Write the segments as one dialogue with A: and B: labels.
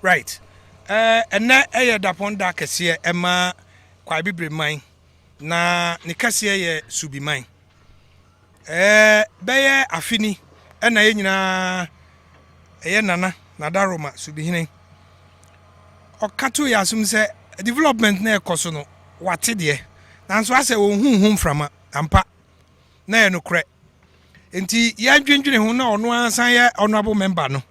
A: Right. And na dapon da kese ema Kwaebibirem man na ne kase ye Subi man. Beye afini na ye nyina nana nadaroma Subi hine. Okato ya asum se development na ekoso no wate de. Nanso ase wo hunhum frama ampa na ye no kre. Enti ya dwendwene ho na ono ansan ye honorable member no.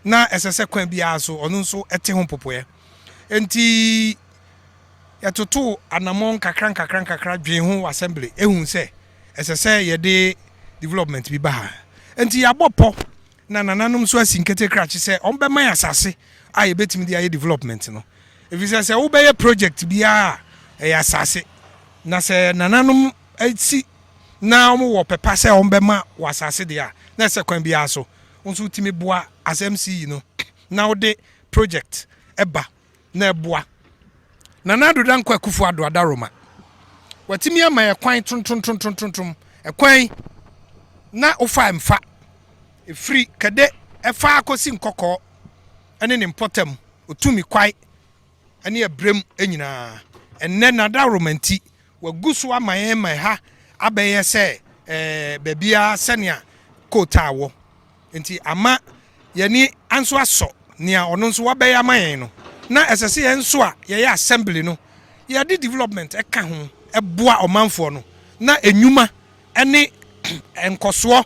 A: Na esese kwan bia so ono nso ete ho popoye. Enti ya toto anamon kakran dwen ho assembly ehun se esese ye de development bi ba ha. Enti ya bopo na nananum so asinkete krachi se onbe man asase a ye betimi de aye development no. If you say wo be ye project bia e asase na se nananum ati na omo wo pepa se onbe ma wasase de a na se kwan bia so nso timi boa asmc no na wo de project eba na eboa nana do dan kwa kufu ado adaroma watimi ama ye kwan tontontontontontom e kwan na ofa mfa e free kade e fa akosi nkokọ ene ne importam otumi kwai ene e brem enyina enne na adaroma nti wagusu ama ye ma ha abeye se bebia senia kotawo nti ama yani anso aso nia ono nso wabeye amayen no na esese ye nso a ye assembly no ye de development e ka ho e boa omanfo no na enyuma ene enkoso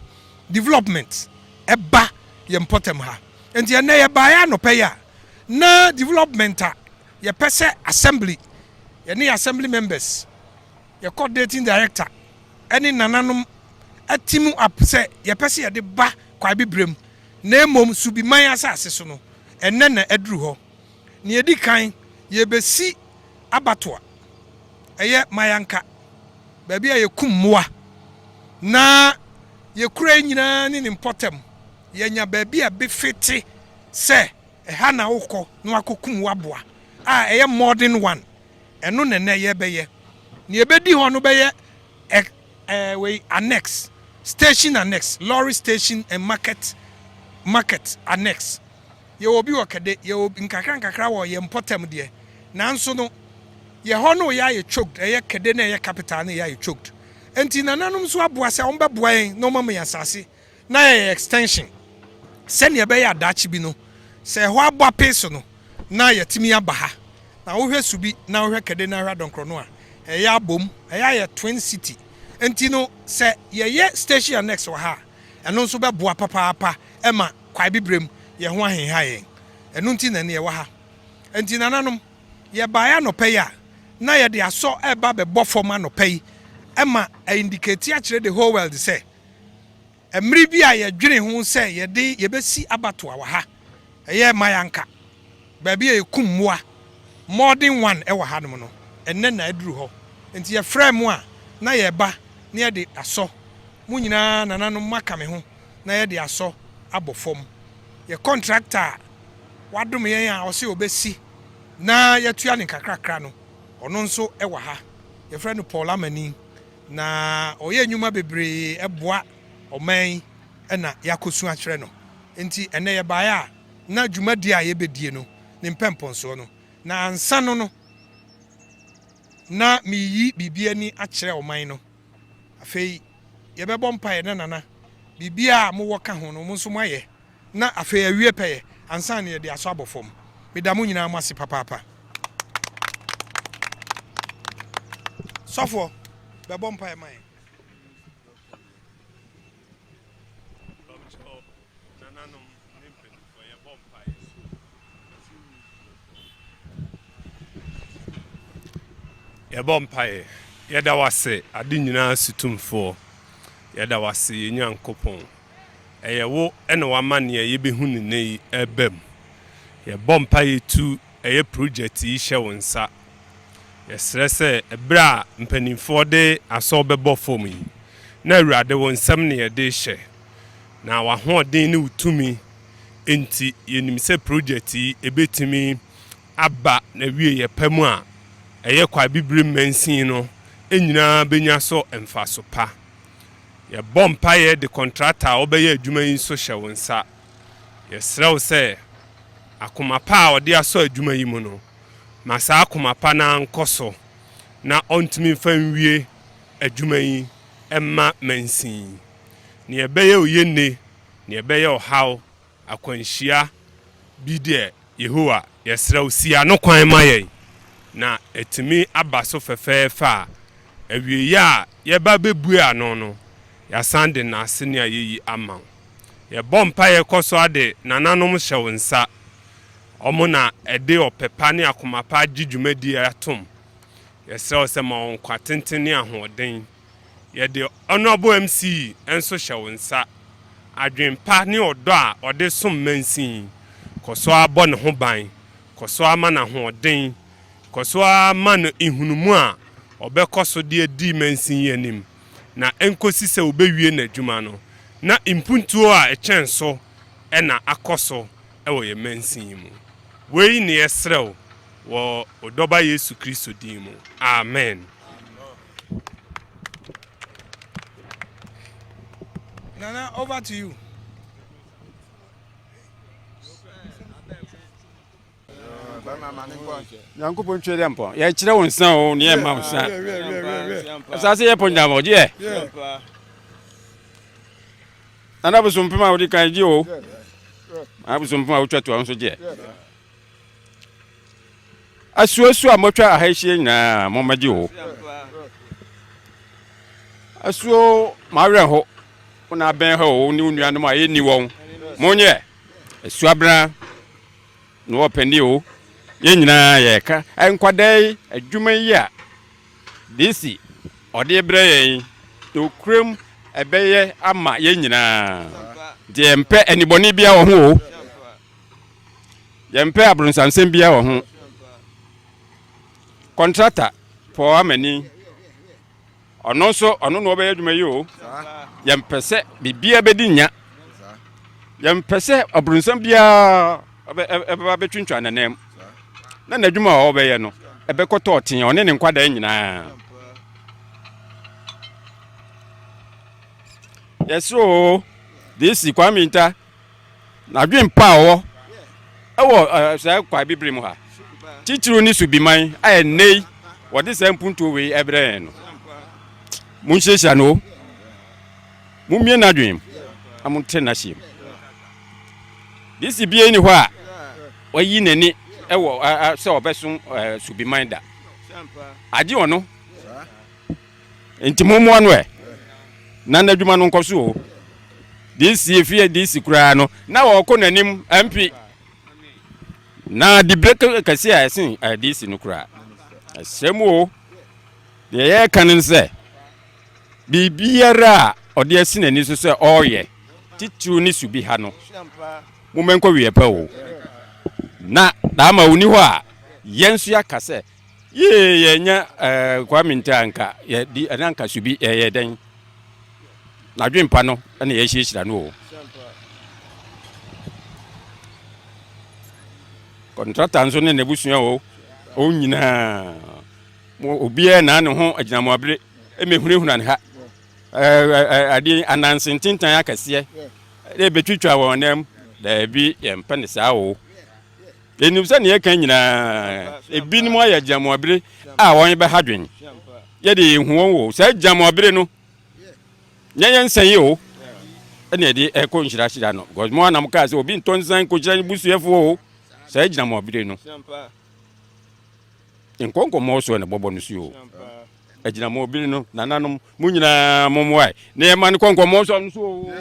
A: development e ba ye important ha nti ye na ye ba ya no pe ya na development a ye pese assembly ye ne assembly members ye coordinating director ene nananom atimu apse ye pese ye de ba Kwaebibirem na mom Subi man asase so no enne na aduru ho ne edi kan ye besi abatoa eye mayanka ba bia ye kummoa na ye kura nyina ne importam ye nya ba bia be fiti se ha na wokọ no akokum waboa a eye modern one eno ne na ye beye ne ebedi ho no beye we annex station annex lorry station and market annex ye obi wakade ye obi nkakra wo ye importam de nanso no ye ho no ya ye choked ye kede na ye capital na ya ye choked enti nananum so aboa se on beboa en no mama yasase na ye extension se ne be ya dachi bi no se ho aboa peso no na ye timi abaha na wo hwe Subi na wo hwe kede na hwa donkro no a ye abom ye twin city enti no se ye station annex wa ha eno nso be boa papa ema Kwaebibirem ye ho ahenha yen eno nti na ne ye wa ha enti nananom ye ba ya no pay ya na ye de aso eba be bofom anopai ema indicate a kire the whole world say emri bi a ye dwene ho say ye de ye besi abato wa ha ye mayanka ba bi e kummoa modern one e wa ha no no enne na aduru ho enti ye frame a na ye ba na ye de aso mu nyina nananom maka me ho na ye de aso abofom ye contractor wadom yen a o se obesi na yetua ne kakrakra no ono nso e wa ha ye frɛ no Paul Amani na oye nyuma bebre eboa oman na yakosu akyerɛ no enti ene ye baaya na dwumadi a ye bedie no ne mpemponso no na ansa no na miyi bibia ni akyerɛ oman no afei ye bɛbɔ mpa ye nana bibia mo woka ho no mo nso mo aye na afei awie pɛye ansa ne ye de aso abofom medamu nyina mo ase papa sofo bɛbɔ mpa ye man
B: ye bompae ye da wase ade nyina sutumfo ye da wase ye nyankopon eye wo ene wa mane ye behu ne nei ebam ye bompae tu eye project yi hye wonsa ye srese ebra mpanimfo de aso bebo fom yi na awurade wonsam ne ye de hye na wa hoden ne utumi enti ye nimse project yi ebetimi aba na wie ye pamu a eye Kwaebibirem mansin no enyina benya so emfaso pa ye bompa ye de contractor obeye adwuma yi so hye wonsa ye srew se akoma pa a ɔde asɔ adwuma yi mu no ma saa akoma pa na nkɔ so na ɔntumi fa nwie adwuma yi ɛma mansin ne ɛbɛyɛ oyenne ne ɛbɛyɛ ɔhaw akwanhyia bi deɛ Yehowa yɛsrɛ wo sia no kwan ma yɛn na etimi aba so fɛfɛɛfɛ a awie a yɛba bebue ano no yɛasan de n'ase ne ayeyi ama yɛbɔ mpa yɛkɔ so ade nananom hyɛ wo nsa ɔmo na ɛde ɔpepa ne akomapa gyidwumadi atom yɛsrɛ wo sɛ ma wɔn kwa tenten ne ahoɔden yɛde ɔnɔbo MC enso hyɛ wo nsa adwempa ne ɔdɔ a ɔde som mansin kɔso abɔ ne ho ban kɔso ama na ahoɔden kɔso ama no ihunumu a ɔbɛkɔ so de di mansin yanim na enkosi sɛ obewie n'adwuma no na impuntuo a ɛkyɛn so ɛna akɔ so ɛwɔ yɛ mansin mu wei ne yɛsrɛ wo wɔ ɔdɔba Yesu Kristo din mu amen.
A: Nana, over to you.
C: Yankupon Chedampo, Yachira so near Mousa. Sassi upon Yamo, yeah. And I was some Puma with the Kajo. I was some Puma to answer, yeah. I swear, so a mocha Haitian, Mamma Joe. I saw Maria Ho, when I bear ho, new and my anyone. Monye, a swabra, no pendio. Yena yeka enkwade adwuma yi a desi ode ebrɛ to krem ebeye ama yenyina de mpe aniboni bia wo ho o yempe abrunsansem bia wo ho contractor for amani ono so ono no obeye adwuma yi o yempe se bibia bedi nya yempe se abrunsam bia ebe betwintwa nanem na n'adwuma a ɔbɛyɛ no ɛbɛkɔtɔ ɔten ɔne ne nkwada nyinaa yɛsoro desi kwaminta na dwen pa ɛwɔ sɛ Kwaebibirem ha titiro ne Subi man ayɛ nei wɔde sɛ mpuntuo wei ɛbrɛ no munhyehya no mummie na dwen amonte na hyem desi bie ni hɔ a wayi n'ani ewo se obesun Subi minda agi ono enti momo anu na nadwuma no nkoso o this efie this kura no na wo ko nanim MP na di break kasi a sin this no kura asemu o de ye kanin se bibiara ode asi nani so se oye titru ni Subi ha no mo menko wie pa o na dama uni ho a yensu ya kase ye nya kwaminta anka ye di anka Subi ye den na dwempa no na ye hyihyira no o contractor nso ne nebusua o nyina mo obi na ne ho aginamo abere emehunehuna ne ha adi anansentintan akase e betwitwa wonam da bi yempa ne saa o enim se ne ye kan nyina ebinim aya aginamo abere a won be hadwen ye de ehu wo sa aginamo abere no nyen nsan yi o ene de eko nhyira hyira no because mo anam ka se obi ntonsan ko kyira busuefo o sa aginamo abere no enkonko mo so ne bobo no su o aginamo abere no nananom mu nyina momwai na ye man konko mo so no so o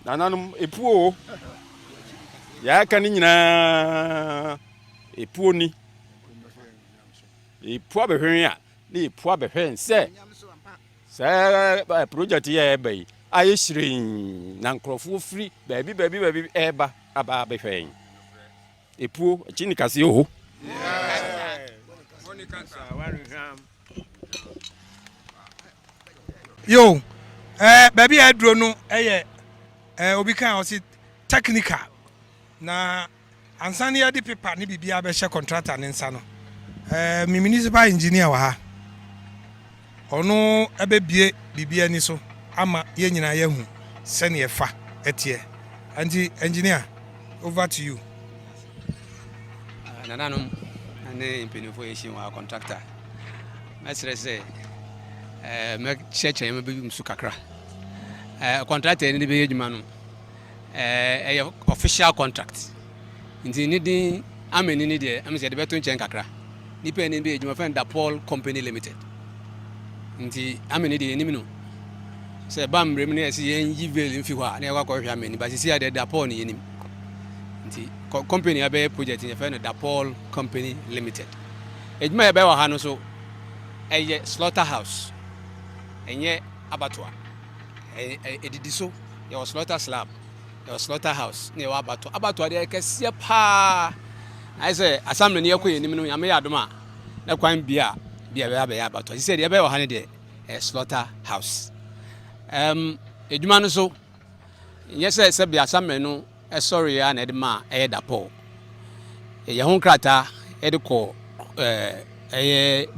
C: nananum epuo ya kan nyina epuo ni epuo behwen a na epuo behwen se project ya ebe aye shirin na nkrofo free baby eba aba behwen epuo chini kase o
A: yo baby adro no eye obi kan o si technical na ansane ya di paper ni bibia be hye contractor ne nsa no mi municipal engineer wa ha ɔno ɛbɛbie biribi ani so ama yɛn nyinaa yɛhu sɛnea ɛfa ɛteɛ anti engineer over to you.
D: Nananom ne mpanimfoɔ yɛhyia wɔ contractor mɛsrɛ sɛ mɛkyerɛkyerɛ mɛbɛyi nso kakra contractor ne bɛyɛ adwuma no ɛyɛ official contract nti ne din ameni ne deɛ ɛmɛ sɛ yɛde bɛto nkyɛn kakra nipa ne bɛyɛ adwuma fɛn da Paul Company Limited nti ameni deɛ yɛnim no sɛ ba mmerɛ mu ne yɛsɛ yɛnyi veil mfi hɔ a ne yɛkɔ akɔhwɛ ameni ba sisi adeɛ da Paul ne yɛnim nti company abɛyɛ project yɛfɛ no da Paul Company Limited adwuma yɛbɛyɛ wɔ ha no so ɛyɛ Slaughterhouse ɛnyɛ abatoa ɛdidi so yɛwɔ slaughter slab yɛwɔ Slaughterhouse ne yɛwɔ abatoa deɛ kɛseɛ paa ayɛ sɛ asamble ne yɛkɔ yɛnim no nyame yɛ adom a na kwan bia bɛyɛ abatoa sisi deɛ yɛbɛyɛ wɔ ha no deɛ Slaughterhouse adwuma no so nyɛ sɛ bia asamble no sorry ya na edema da Paul ye ho krata kɔ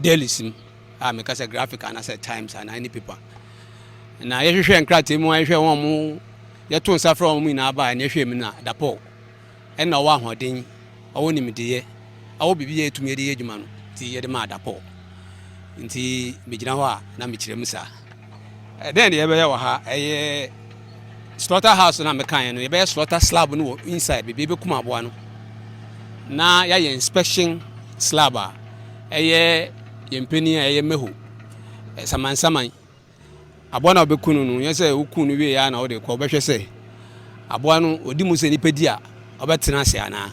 D: daily sim a me ka say graphic and say times and any paper na ye hwehwɛ nkrata mu ye hwɛ wɔn mu ye to nsa fra wɔn mu ina ba na ye hwɛ mu na da Paul na ɔwɔ ahoden ɔwɔ nimdeɛ ɔwɔ bibi ye tumi de adwuma no ti ye de ma da Paul nti me gyina hɔ a na me kyerɛ mu sa den de ye bɛyɛ wɔ ha Slaughterhouse na mekan no ye be slaughter slab no inside be kuma aboa no na ya ye inspection slab a ye mpeni a ye meho saman aboa na obekunu no ye se ukunu wie ya na wo de ko obehwe se aboa no odi mu se nipedi a obetena ase ana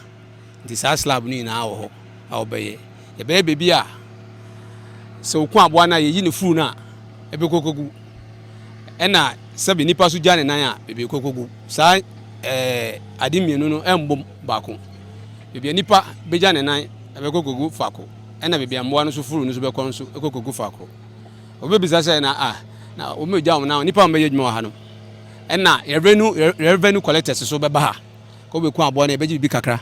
D: nti sa slab no ina wo ho a obeye ye be bebi a se uku aboa na ye yi ne furu na ebekokogu ena sabi nipa so gya ne nan a bebe kokogu saa ade mienu no embom baako bebe nipa begya ne nan ebekokogu faako ena bebe amboa no so furu no so bekɔ no so ekokogu faako obebisa sɛ na o me gya wo na nipa mbɛyɛ dwuma ha no ena revenue collectors so bɛba ha ko be ku aboa na ebegye bi kakra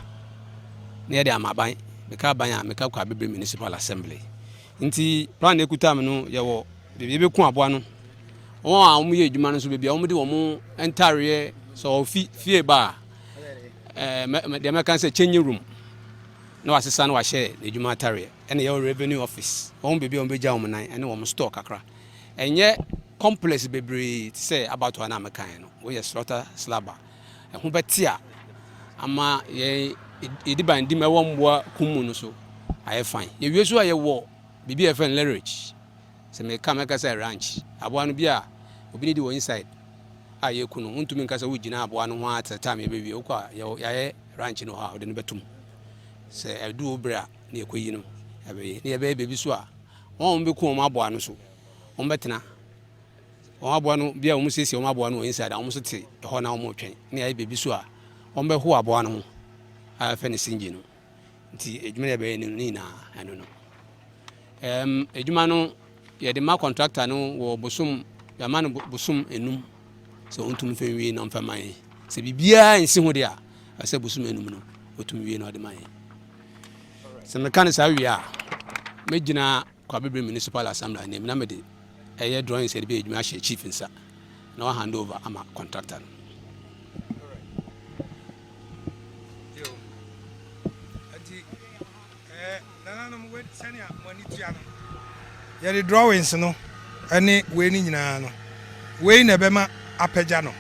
D: na yɛ de amaban meka ban a meka Kwaebibirem Municipal Assembly nti plan ekuta me no yɛ wɔ bebe be ku aboa no wɔn a wɔn yɛ adwuma no so beebi a wɔn de wɔn ntareɛ so fie ba deɛ mɛka sɛ changing room na wasesa na wahyɛ adwuma atareɛ ɛna yɛ revenue office wɔn beebi a wɔn bɛgya wɔn nan ɛne wɔn store kakra ɛnyɛ complex bebree sɛ abatoa na mɛkan no wɔyɛ slaughter slab a ɛho bɛte a ama yɛ ediban di mɛwɔ mboa kumu no so ayɛ fine yɛwie so a yɛwɔ beebi a yɛfɛ leverage se me ka meka say ranch aboa no bia obi ni di wo inside a ye ku no untumi nka say wo gina aboa no ho at time be wi okwa ye ranch no ha ode no betum se edu obra na ekoyi no ebe ne ebe bebi so a won be ku o aboa no so won betena won aboa no bia wo sesi won aboa no inside a won so te ho na won twen ne ye bebi so a won be ho aboa no ho a fa ne sinji no nti edwuma ne be ni na eno no edwuma no ye de ma contractor no wo bosum ya ma no bosum enum so ontum fa wi na mfa man se bibia ensi ho de a ase bosum enum no otum wi na ode man se me kan sa wi a me gina Kwaebibirem Municipal Assembly na me na me de eye drawing se de be edwuma hye chief nsa na wa hand over ama contractor
A: nananum we senia money tua no ya the drawings no ane we ni nyina no we na be ma apagya no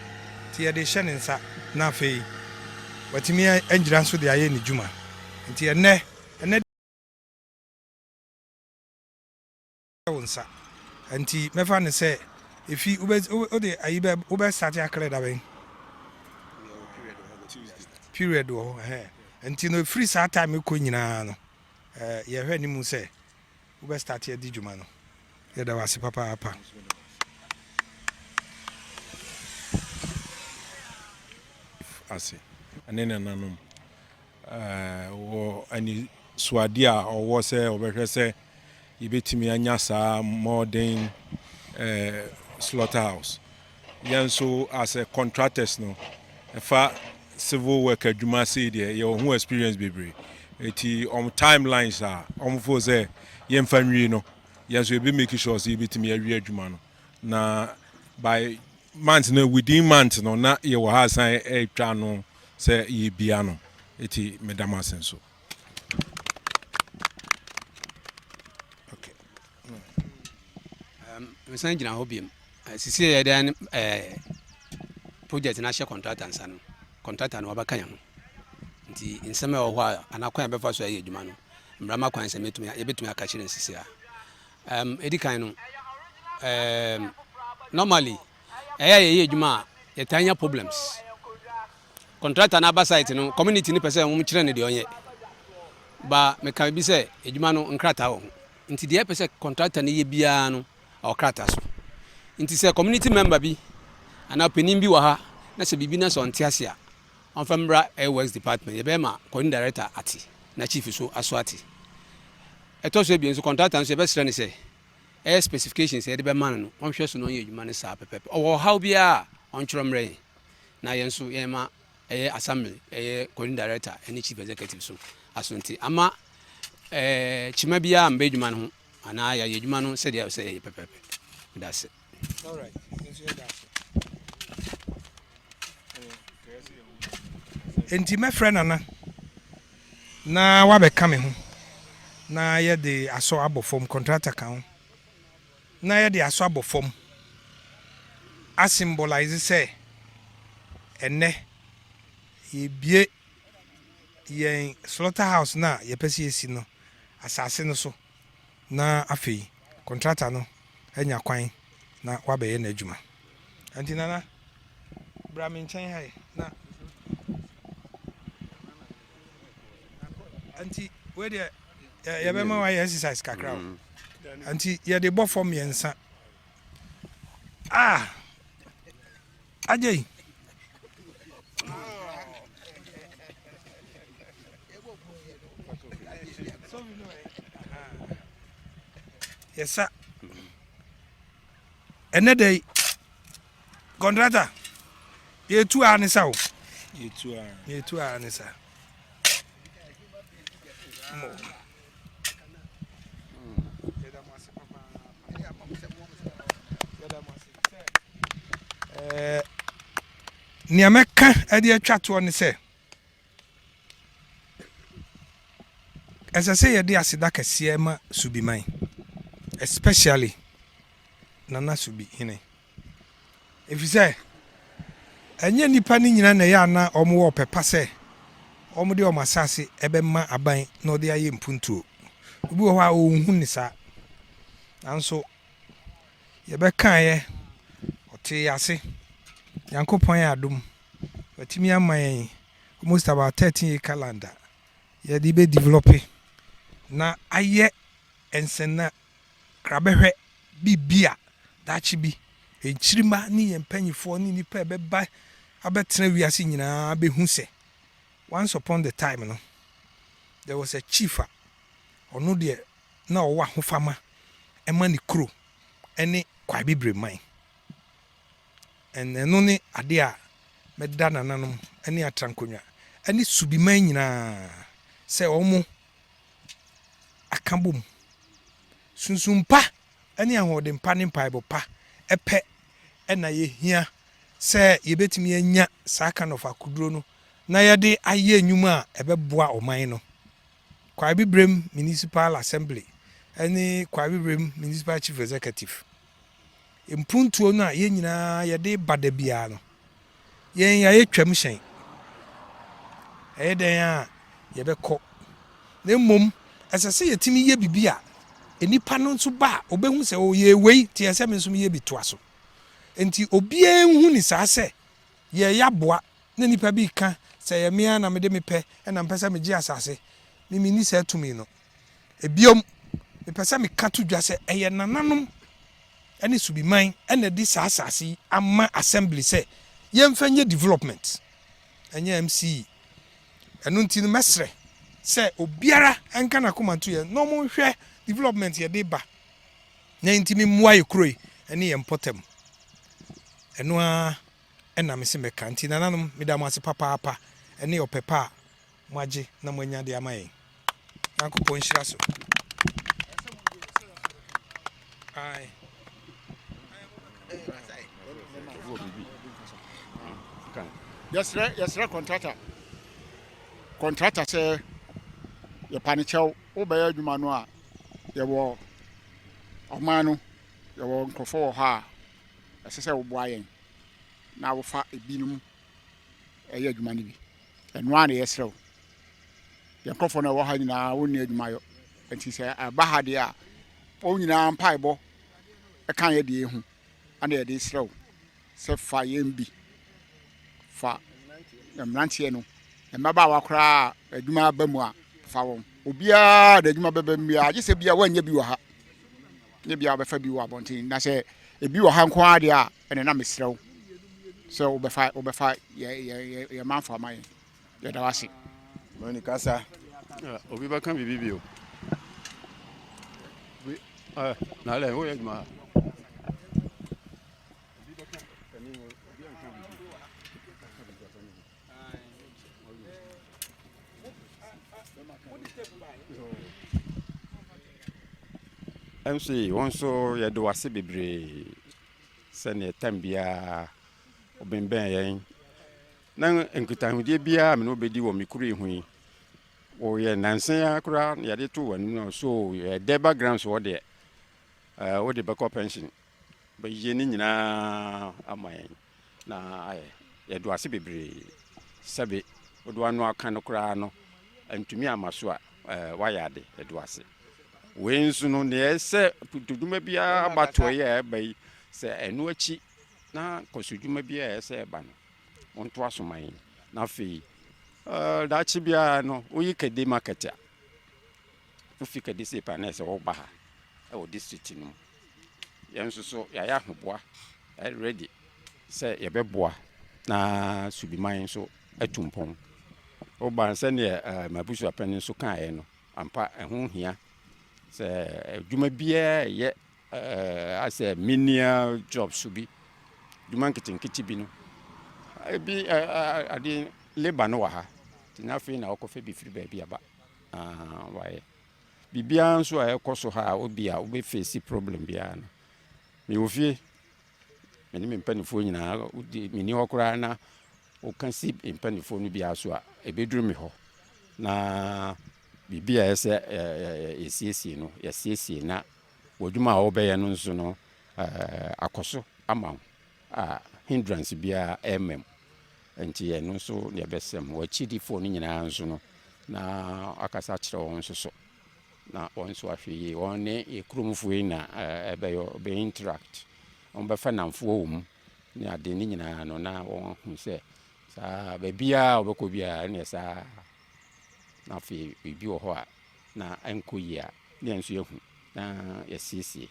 A: ti ya de hye ne nsa na afei watimi angira so de aye ni dwuma nti ene wonsa nti mefa ne se efi ube ayibe ube start akre da ben period wo nti no free saa time ko nyina no ye hwe ni mu se ube start ye di dwuma no ye da wase papa apa
E: ase anene nanom wo ani swadi a owo se obehwe se yibetimi anya saa modern slaughterhouse yanso as a contractors no efa civil work adwuma say there your who experience bebre eti on timelines a on for say yemfa nwi no yɛn nso yɛbɛ make sure sɛ yɛbɛtumi awie adwuma no na by month no within month no na yɛwɔ ha san ɛtwa no sɛ yɛbia no ɛti medam ase nso.
D: mesan gyina hɔ biam sisi yɛde project no ahyɛ contractor nsa no contractor no wabɛka yɛn ho nti nsɛm ɛwɔ hɔ a anakwan bɛfa so ayɛ adwuma no mbrama kwan sɛ yɛbɛtumi aka kyerɛ nsisi a ɛdi kan no normally ɛyɛ yɛyɛ adwuma a yɛtaa nya problems contractor no aba site no community no pɛ sɛ wɔn kyerɛ no deɛ ɔnyɛ ba meka bi sɛ adwuma no nkrataa wɔ ho nti deɛ pɛ sɛ contractor no yɛ biara no ɔkrataa so nti sɛ community member bi ana panin bi wɔ ha na sɛ biribi na sɛ ɔnte ase a ɔmfa mbra works department yɛbɛma coordinating director ate na chief so aso ate ɛtɔ so ebien so contractor nso yɛbɛsrɛ ne sɛ specifications yɛde bɛma no ɔnhwɛ so na ɔnyɛ adwuma no saa pɛpɛpɛ ɔwɔ haw biara ɔntwerɛ mmerɛ yɛn na yɛn nso yɛma assembly coordinating director ne chief executive so aso nti ama kyima biara mbɛ adwuma no ho anaa yɛyɛ adwuma no sɛdeɛ sɛ yɛyɛ pɛpɛpɛ that's it.
A: All right. Enti mɛfrɛ nana na wabɛka me ho na yɛde asɔ abɔ fam contractor ka ho na yɛde asɔ abɔ fam a symbolize sɛ ɛnɛ yɛbie yɛn slaughterhouse na yɛpɛ sɛ yɛsi no asase no so na afei contractor no anya kwan na wabɛyɛ n'adwuma anti nana bra me nkyɛn ha na anti we de yɛbɛma wa yɛ exercise kakra anti yɛde bɔ fam yɛnsa ajay yɛsa ɛnɛ dɛ contractor yɛtu a ne sa o yɛtu a ne sa nea mɛka ɛde atwa toɔ ne sɛ ɛsɛ sɛ yɛde aseda kɛseɛ ma Subi man especially Nana Subi hene efisɛ ɛnyɛ nipa ne nyina na yɛ ana ɔmo wɔ pɛpa sɛ ɔmo de ɔmo asase ɛbɛma aban na ɔde ayɛ mpuntuo obi wɔ hɔ a ɔnhu ne saa nanso yɛbɛkaeɛ ɔte ase Yankopɔn yɛ adom watimi ama yɛn almost about 13 acre land yɛde bɛ develop na ayɛ ensena krabɛhwɛ bibia dachi bi enchirima ni yempanyifo ni nipa bɛba abɛtena wiase nyinaa bɛhu sɛ once upon the time no there was a chief ɔno de na ɔwɔ ahofama ɛma ne kuro ɛne Kwaebibirem man ɛno ne ade a mɛda nananom ɛne atrankonwa ɛne Subi man nyinaa sɛ ɔmo akambom sunsumpa ɛne ahoɔden pa ne mpaebɔ pa ɛpɛ ɛna yɛhia sɛ yɛbɛtumi anya saa kind of akuduro no na yɛde ayɛ nnwuma a ɛbɛboa ɔman no Kwaebibirem Municipal Assembly ɛne Kwaebibirem Municipal Chief Executive mpuntuo no a yɛn nyinaa yɛde bada biara no yɛn yɛayɛ twam hyɛn ɛyɛ dɛn a yɛbɛkɔ na mmom ɛsɛ sɛ yɛtumi yɛ bibi a enipa no nso ba obɛhu sɛ ɔyɛ wei te ɛsɛ me nso yɛ bi toa so enti obiara hu ni saa sɛ yɛyɛ aboa na nipa bi ka sɛ yɛ mea na mede mepɛ ɛna mpɛ sɛ megye asase mimi ni sɛ tumi no ebiom mepɛ sɛ meka to dwa sɛ ɛyɛ nananom ɛne Subi man ɛna di saa asase ama assembly sɛ yɛmfa nyɛ development ɛnyɛ MC ɛno nti no mɛsrɛ sɛ obiara ɛnka na komanto yɛ na ɔmo hwɛ development yɛde ba na ntimi mmoa yɛ kuroi ɛne yɛ mpɔtam ɛno a ɛna mese mɛka nti nananom meda mo ase papaapa ɛne ɔpɛpa a moagye na moanya de ama yɛn Nyankopɔn nhyira so Aye.
F: Yɛsrɛ contractor sɛ yɛpane kyɛw wobɛyɛ adwuma no a yɛwɔ ɔman no yɛwɔ nkurɔfoɔ wɔ hɔ a ɛsɛ sɛ woboa yɛn na wofa ebinom ɛyɛ adwuma no bi ɛnoa na yɛsrɛ wo yɛn nkurɔfoɔ no ɛwɔ ha nyinaa wonni adwumayɔ nti sɛ ɛba ha deɛ a wɔn nyinaa mpaebɔ ɛka yɛ deɛ ehu ana yɛde srɛ wo sɛ fa yɛn bi fa mmeranteɛ no mmabaawa koraa adwuma aba mu a fa wɔn obiara de adwuma bɛba mu a agye sɛ bia wɔnyɛ bi wɔ ha ne bia wɔbɛfa bi wɔ abɔnten na sɛ ebi wɔ ha nko ara deɛ a ɛne na mesrɛ wo sɛ wobɛfa yɛ manfo ama yɛn yɛda wase
C: mani kasa obi bɛka biribi bio na lɛ woyɛ adwuma MC wɔn nso yɛde wase bebree sɛnea tam biara ɔbɛnbɛn yɛn na nkitahodie biara me no bɛdi wɔ me kuro yi ho yi wɔyɛ nansen koraa na yɛde to wɔn no so yɛde background so wɔde wɔde bɛkɔ pension bɛyɛ ne nyinaa ama yɛn na yɛde wase bebree sɛbe wɔde ano aka no koraa no ntumi ama so a wayɛ ade yɛde wase wei nso no neɛ sɛ putudwuma biara abatoɔ yɛ ɛba yi sɛ ɛno akyi na kɔsodwuma biara ɛsɛ ɛba no wɔnto asoma yɛn na afei daakye biara no woyi kɛde market a wofi kɛde sepa na ɛsɛ wɔba ha ɛwɔ district no mu yɛn nso so yɛayɛ ahoboa ready sɛ yɛbɛboa na subiman nso atu mpɔn woba sɛneɛ mabusua pani nso kaeɛ no ampa ɛho hia sɛ adwuma biara ɛyɛ asɛ menial job Subi adwuma nketenkete bi no ebi ade labor no wɔ ha nti na afei na wɔkɔfɛ bi firi baabi aba wayɛ biribiara nso a ɛkɔ so ha a obi a wobɛfɛsi problem biara no mewɔ fie mene me mpanimfoɔ nyinaa meni hɔ koraa na woka si mpanimfoɔ no biara so a ɛbɛduru me hɔ na biribi a ɛsɛ yɛsiesie no yɛsiesie na w'adwuma a wɔbɛyɛ no nso no akɔ so ama wo a hindrance biara ɛmam nti yɛno nso yɛbɛsɛm wɔakyidifoɔ no nyinaa nso no na akasa kyerɛ wɔn nso so na wɔn nso ahwɛ yie wɔn ne yɛkuromfoɔ yi na ɛbɛyɛ interact wɔn bɛfa namfoɔ wɔ mu ne ade ne nyinaa no na wɔn hu sɛ saa baabiara wɔbɛkɔ biara ne saa na afei biribi wɔ hɔ a na ɛnkɔ yie a ne nso yɛhu na yɛsiesie